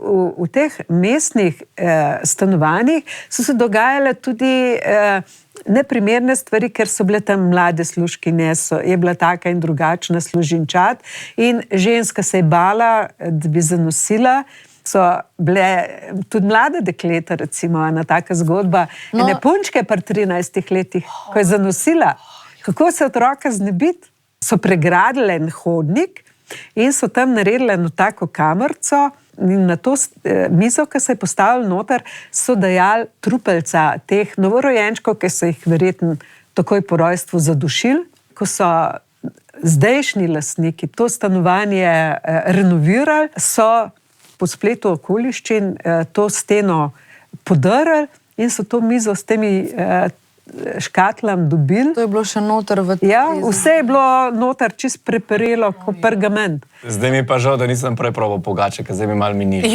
v teh mestnih stanovanjih so se dogajale tudi neprimerne stvari, ker so bile tam mlade služkinje, je bila taka in drugačna služinčat in ženska se je bala, da bi zanosila. So bile tudi mlade dekleta, recimo, ena taka zgodba, ene punčke pri 13 letih, ko je zanosila. Kako se otroka znebiti? So pregradili en hodnik in so tam naredili eno tako kamerco in na to mizo, ki se je postavila noter, so dajali trupelca teh novorojenčkov, ki so jih verjetno takoj po rojstvu zadušili. Ko so zdajšnji lastniki to stanovanje renovirali, so po spletu okoliščin to steno podrli in so to mizo s temi škatlam dobili. To je bilo še noter v Ja, vse je bilo noter čist preperelo kot pergament. Zdaj mi pa žal, da nisem prej probal pogače, ker zdaj mi malo minili.